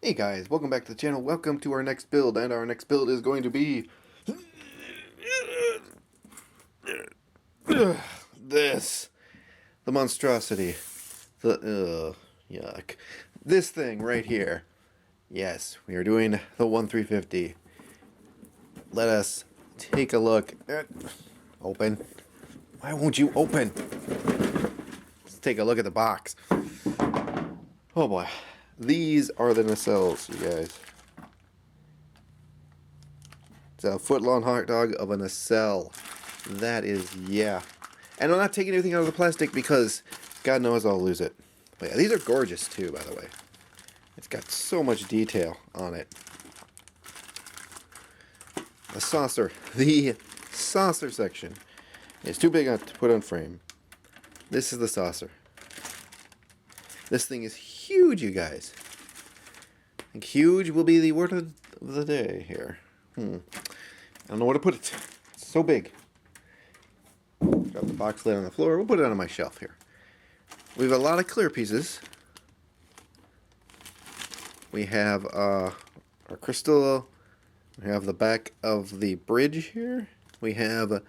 Hey guys, welcome back to the channel. Welcome to our next build, and our next build is going to be this, the monstrosity, the yuck, this thing right here. Yes, we are doing the 1350. Let us take a look. Open. Why won't you open? Let's take a look at the box. Oh boy. These are the nacelles, you guys. It's a foot-long hot dog of a nacelle. That is, yeah. And I'm not taking anything out of the plastic because God knows I'll lose it. But yeah, these are gorgeous too, by the way. It's got so much detail on it. The saucer section is too big to put on frame. This is the saucer. This thing is huge, you guys. I think huge will be the word of the day here. I don't know where to put it. It's so big. Drop the box lid on the floor. We'll put it on my shelf here. We have a lot of clear pieces. We have our crystal. We have the back of the bridge here. We have a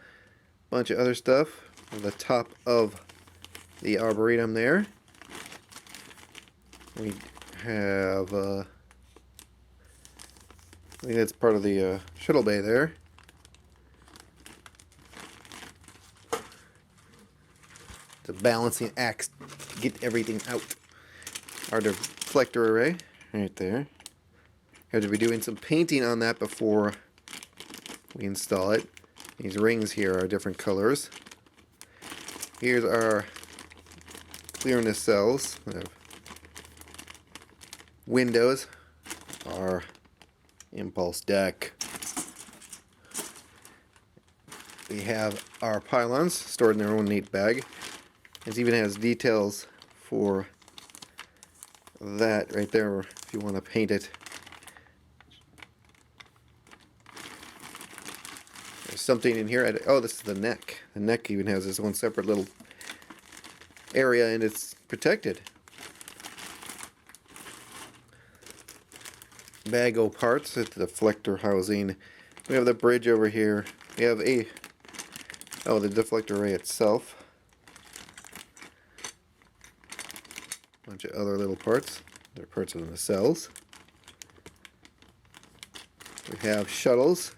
bunch of other stuff on the top of the arboretum there. We have, I think that's part of the shuttle bay there. It's a balancing axe to get everything out. Our deflector array, right there. Have to be doing some painting on that before we install it. These rings here are different colors. Here's our clear nacelles. Windows, our impulse deck. We have our pylons stored in their own neat bag. It even has details for that right there if you want to paint it. There's something in here. Oh, this is the neck. The neck even has its own separate little area and it's protected. Bag of parts, it's the deflector housing. We have the bridge over here. We have the deflector array itself. Bunch of other little parts. They're parts of the nacelles. We have shuttles.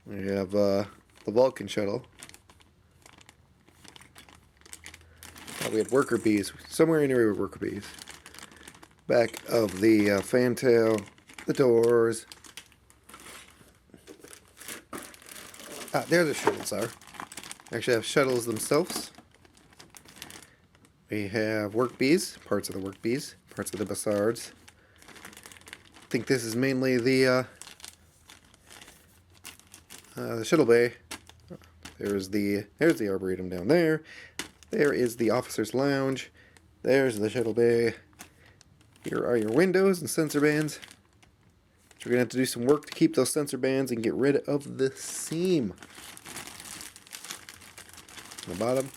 We have the Vulcan shuttle. We have worker bees. Somewhere in here we have worker bees. Back of the fantail, the doors. There the shuttles are. Actually have shuttles themselves. We have work bees, parts of the work bees, parts of the bassards. I think this is mainly the shuttle bay. There's the arboretum down there. There is the officer's lounge. There's the shuttle bay. Here are your windows and sensor bands. So we're going to have to do some work to keep those sensor bands and get rid of the seam. On the bottom.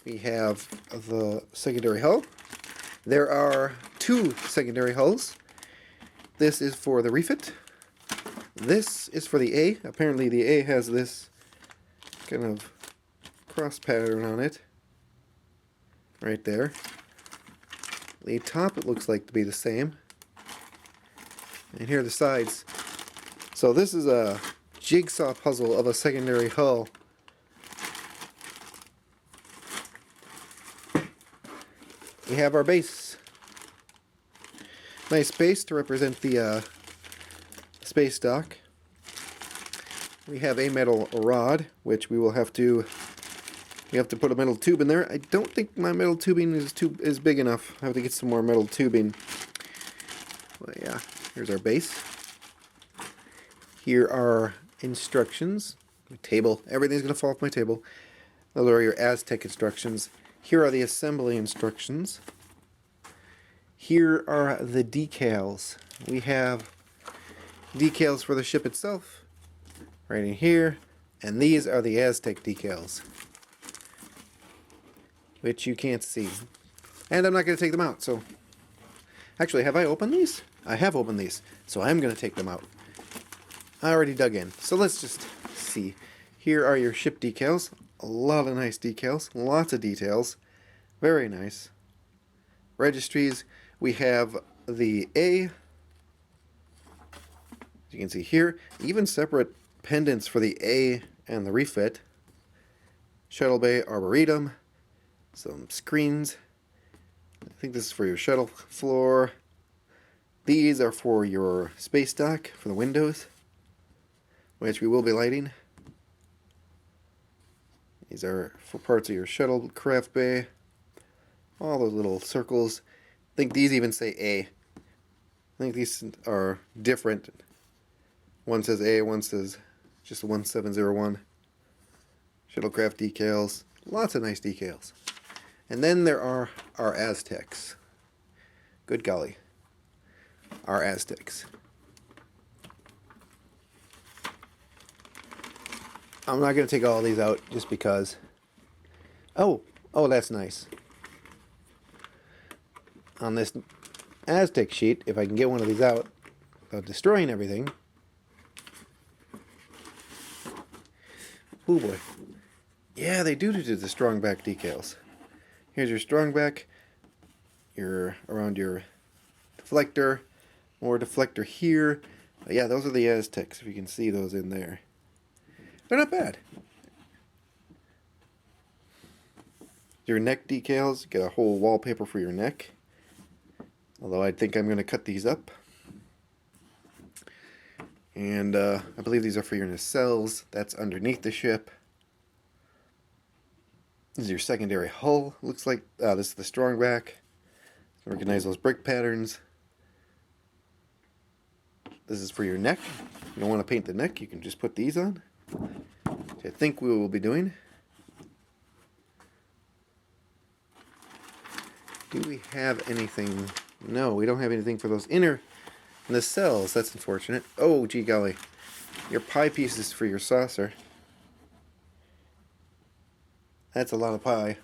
We have the secondary hull. There are two secondary hulls. This is for the refit. This is for the A. Apparently the A has this kind of cross pattern on it. Right there. The top it looks like to be the same. And here are the sides. So this is a jigsaw puzzle of a secondary hull. We have our base. Nice base to represent the space dock. We have a metal rod, which we will have to put a metal tube in there. I don't think my metal tubing is big enough. I have to get some more metal tubing. But yeah, here's our base. Here are instructions. My table. Everything's going to fall off my table. Those are your Aztec instructions. Here are the assembly instructions. Here are the decals. We have decals for the ship itself. Right in here. And these are the Aztec decals. which you can't see. And I'm not going to take them out, so... Actually, have I opened these? I have opened these, so I'm going to take them out. I already dug in, so let's just see. Here are your ship decals. A lot of nice decals, lots of details. Very nice. Registries, we have the A. As you can see here, even separate pendants for the A and the refit. Shuttle bay, arboretum, some screens. I think this is for your shuttle floor. These are for your space dock for the windows, which we will be lighting. These are for parts of your shuttlecraft bay. All those little circles. I think these even say A. I think these are different. One says A, one says just 1701. Shuttlecraft decals. Lots of nice decals. And then there are our Aztecs. Good golly. Our Aztecs. I'm not going to take all these out just because. Oh, that's nice. On this Aztec sheet, if I can get one of these out without destroying everything. Oh boy. Yeah, they do the strong back decals. Here's your strong back. Your around your deflector. More deflector here. Yeah, those are the Aztecs, if you can see those in there. They're not bad. Your neck decals, get a whole wallpaper for your neck. Although I think I'm going to cut these up. And I believe these are for your nacelles. That's underneath the ship. This is your secondary hull. Looks like this is the strong back. Recognize those brick patterns. This is for your neck. If you don't want to paint the neck, you can just put these on. Which I think we will be doing. Do we have anything? No, we don't have anything for those inner nacelles. That's unfortunate. Oh, gee golly. Your pie pieces for your saucer. That's a lot of pie.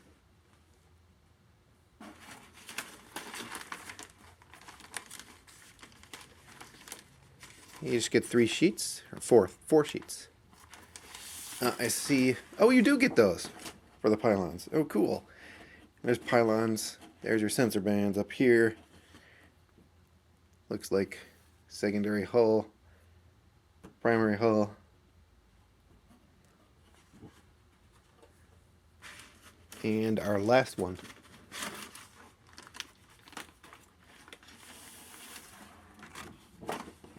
You just get 3 sheets, or 4 sheets. I see. Oh, you do get those for the pylons. Oh, cool. There's pylons. There's your sensor bands up here. Looks like secondary hull, primary hull. And our last one.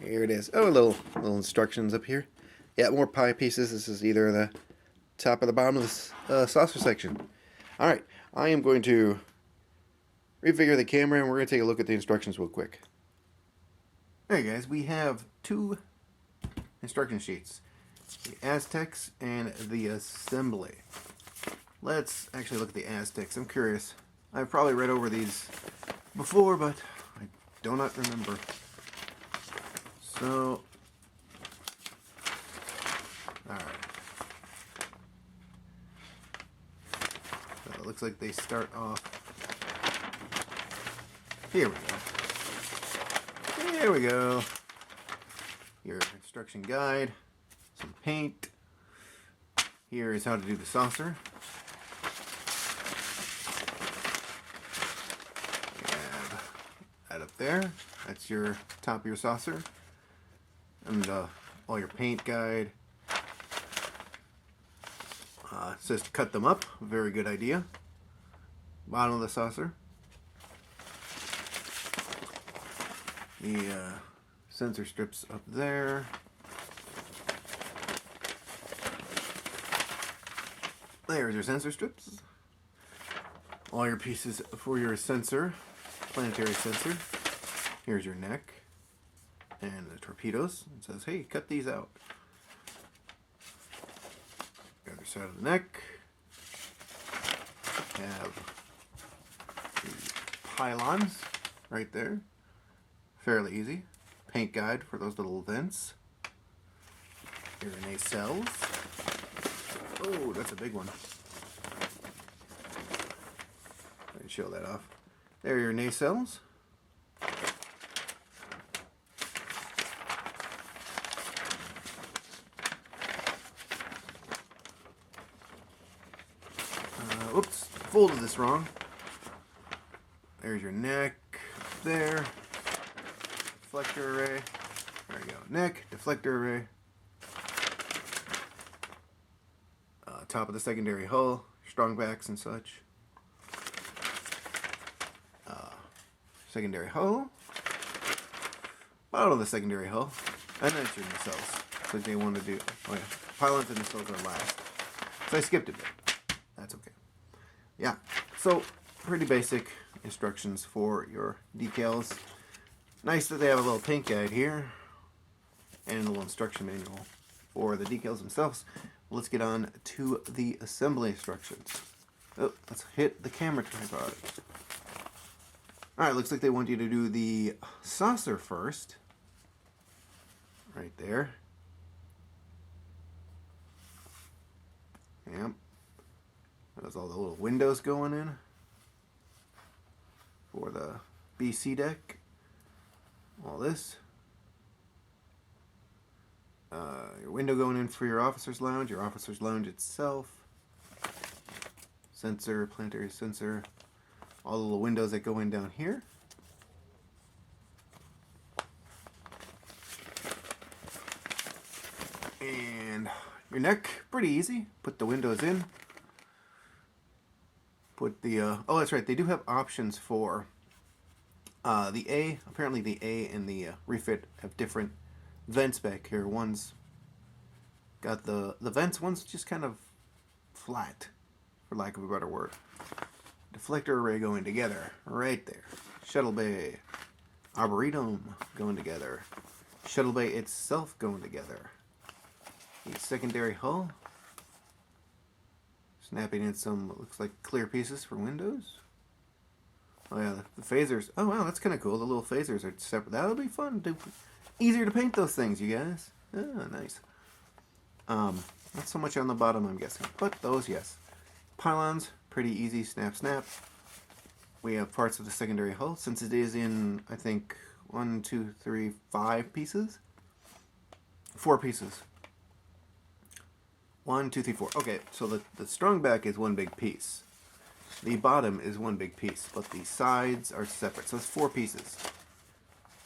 Here it is. Oh, little instructions up here. Yeah, more pie pieces. This is either the top or the bottom of this saucer section. Alright, I am going to refigure the camera and we're going to take a look at the instructions real quick. Alright guys, we have 2 instruction sheets. The Aztecs and the assembly. Let's actually look at the Aztecs. I'm curious. I've probably read over these before, but I do not remember. So, alright. So it looks like they start off. Here we go. Here we go. Your instruction guide, some paint. Here is how to do the saucer. That up there. That's your top of your saucer. And all your paint guide. It says to cut them up. Very good idea. Bottom of the saucer. The sensor strips up there. There's your sensor strips. All your pieces for your sensor, planetary sensor. Here's your neck and the torpedoes. It says, hey, cut these out. The other side of the neck. Have the pylons right there. Fairly easy. Paint guide for those little vents. Here are nacelles. Oh, that's a big one. show that off. There are your nacelles. Oops, folded this wrong. There's your neck there. Deflector array. There we go. Neck, deflector array. Top of the secondary hull, strong backs and such. Secondary hull. Bottom of the secondary hull. And then it's your nacelles. So they want to do. Oh yeah. Pylons and nacelles are last. So I skipped a bit. That's okay. Yeah. So pretty basic instructions for your decals. Nice that they have a little paint guide here. And a little instruction manual for the decals themselves. Let's get on to the assembly instructions. Oh, let's hit the camera tripod. Alright, looks like they want you to do the saucer first. Right there. Yep. There's all the little windows going in for the BC deck. All this. Your window going in for your officer's lounge itself, sensor, planetary sensor, all the little windows that go in down here. And your neck, pretty easy. Put the windows in. Put the, oh that's right, they do have options for the A. Apparently the A and the refit have different vents back here. One's got the vents, one's just kind of flat, for lack of a better word. Deflector array going together, right there. Shuttle bay, arboretum going together. Shuttle bay itself going together. The secondary hull. Snapping in some, looks like clear pieces for windows. Oh yeah, the phasers. Oh wow, that's kind of cool. The little phasers are separate. That'll be fun. Easier to paint those things, you guys. Oh, nice. Not so much on the bottom, I'm guessing. But those, yes. Pylons, pretty easy. Snap, snap. We have parts of the secondary hull. Since it is in, I think, 1, 2, 3, 5 pieces. 4 pieces. 1, 2, 3, 4. Okay, so the strong back is one big piece. The bottom is one big piece, but the sides are separate. So it's 4 pieces.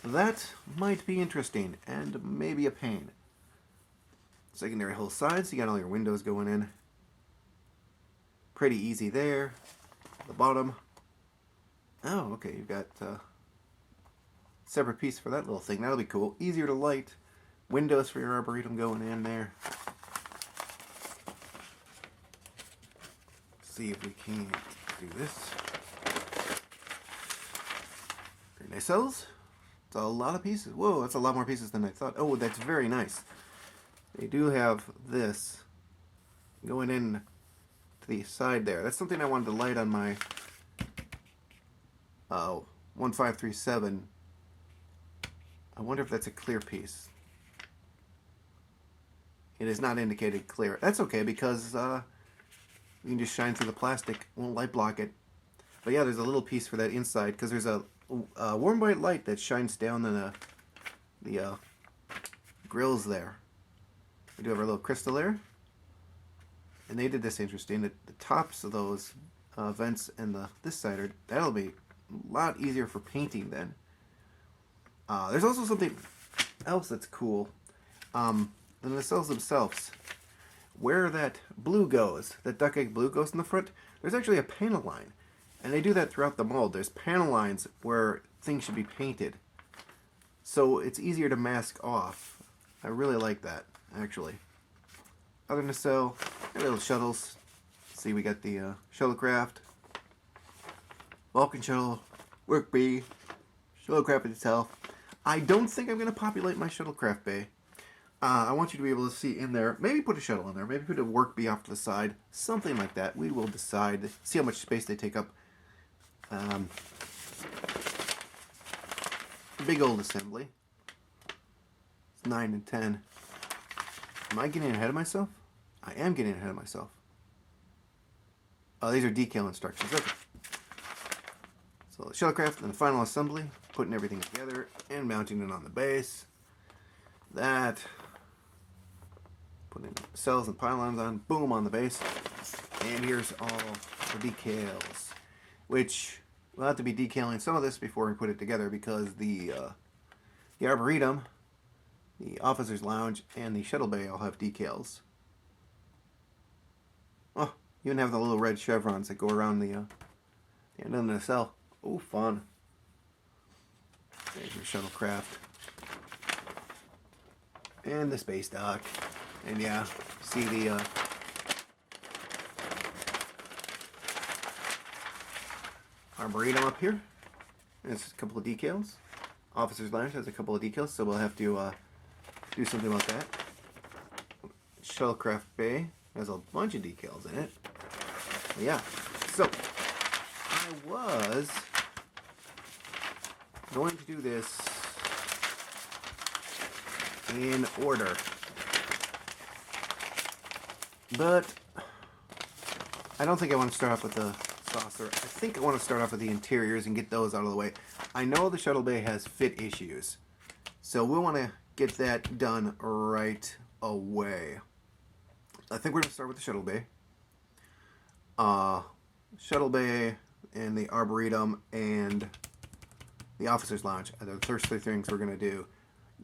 That might be interesting, and maybe a pain. Secondary hull sides, you got all your windows going in. Pretty easy there. The bottom. Oh, okay, you've got separate piece for that little thing. That'll be cool. Easier to light. Windows for your arboretum going in there. See if we can do this. Your nacelles. It's a lot of pieces. Whoa, that's a lot more pieces than I thought. Oh, that's very nice. They do have this going in to the side there. That's something I wanted to light on my 1537. I wonder if that's a clear piece. It is not indicated clear. That's okay because you can just shine through the plastic. Won't light block it. But yeah, there's a little piece for that inside because there's a warm white light that shines down in the grills there. We do have our little crystal there. And they did this interesting. The tops of those vents and this side, that'll be a lot easier for painting then. There's also something else that's cool. The nacelles themselves. Where that blue goes, that duck egg blue goes in the front, there's actually a panel line. And they do that throughout the mold. There's panel lines where things should be painted. So it's easier to mask off. I really like that, actually. Other nacelle, little shuttles. See, we got the shuttlecraft, Vulcan shuttle, work bay, shuttlecraft itself. I don't think I'm going to populate my shuttlecraft bay. I want you to be able to see in there. Maybe put a shuttle in there. Maybe put a work bee off to the side. Something like that. We will decide. See how much space they take up. Big old assembly. It's 9 and 10. Am I getting ahead of myself? I am getting ahead of myself. Oh, these are decal instructions. Okay. So shuttlecraft and the final assembly, putting everything together and mounting it on the base. That, putting cells and pylons on, boom, on the base. And here's all the decals, which we'll have to be decaling some of this before we put it together because the Arboretum, the Officer's Lounge, and the Shuttle Bay all have decals. Oh, you even have the little red chevrons that go around the end of the cell. Oh, fun. There's your shuttlecraft. And the space dock. And yeah, see the Arboretum up here. There's a couple of decals. Officer's Lounge has a couple of decals, so we'll have to do something about that. Shuttlecraft Bay has a bunch of decals in it. Yeah, so I was going to do this in order, but I don't think I want to start off with the saucer. I think I want to start off with the interiors and get those out of the way. I know the Shuttle Bay has fit issues, so we want to get that done right away. I think we're going to start with the Shuttle Bay. Shuttle Bay and the Arboretum and the Officer's Lounge are the first three things we're going to do,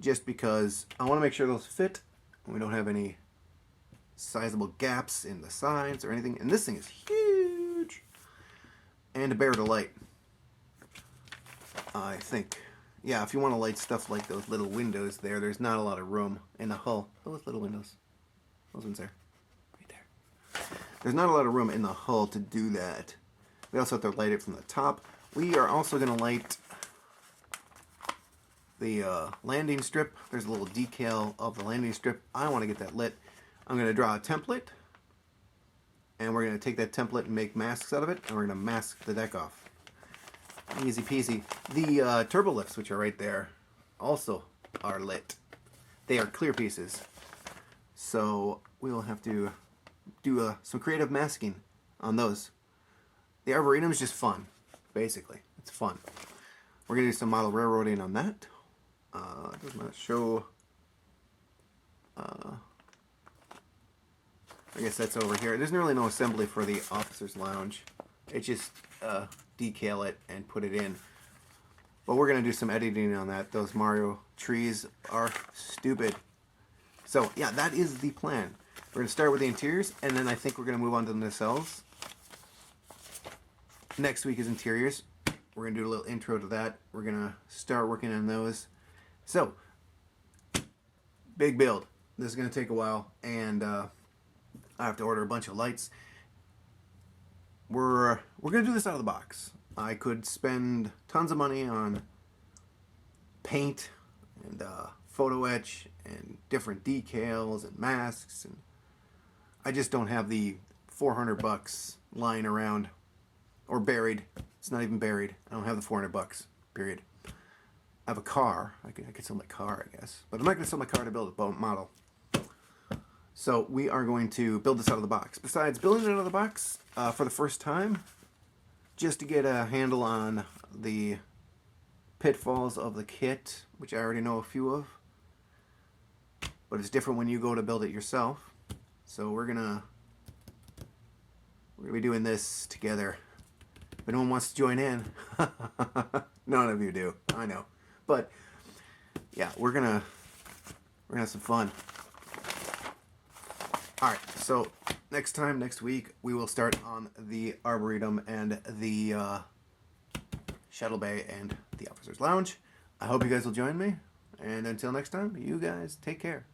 just because I want to make sure those fit and we don't have any sizable gaps in the sides or anything. And this thing is huge and to bear to light, I think. Yeah, if you want to light stuff like those little windows there, there's not a lot of room in the hull. Those little windows. Those ones there. Right there. There's not a lot of room in the hull to do that. We also have to light it from the top. We are also going to light the landing strip. There's a little decal of the landing strip. I want to get that lit. I'm going to draw a template. And we're going to take that template and make masks out of it. And we're going to mask the deck off. Easy peasy. The turbo lifts, which are right there, also are lit. They are clear pieces. So we will have to do some creative masking on those. The Arboretum is just fun, basically. It's fun. We're going to do some model railroading on that. Does not show... I guess that's over here. There's really no assembly for the Officer's Lounge. It's just decal it and put it in. But we're going to do some editing on that. Those Mario trees are stupid. So, yeah, that is the plan. We're going to start with the interiors, and then I think we're going to move on to the nacelles. Next week is interiors. We're going to do a little intro to that. We're going to start working on those. So, big build. This is going to take a while, and I have to order a bunch of lights. We're going to do this out of the box. I could spend tons of money on paint and photo etch and different decals and masks, and I just don't have the $400 lying around or buried. It's not even buried. I don't have the $400, period. I have a car. I could sell my car, I guess, but I'm not going to sell my car to build a boat model. So we are going to build this out of the box. Besides building it out of the box for the first time, just to get a handle on the pitfalls of the kit, which I already know a few of, but it's different when you go to build it yourself. So we're gonna be doing this together. If anyone wants to join in, none of you do, I know, but yeah, we're gonna have some fun. Alright, so next week, we will start on the Arboretum and the Shuttle Bay and the Officer's Lounge. I hope you guys will join me, and until next time, you guys take care.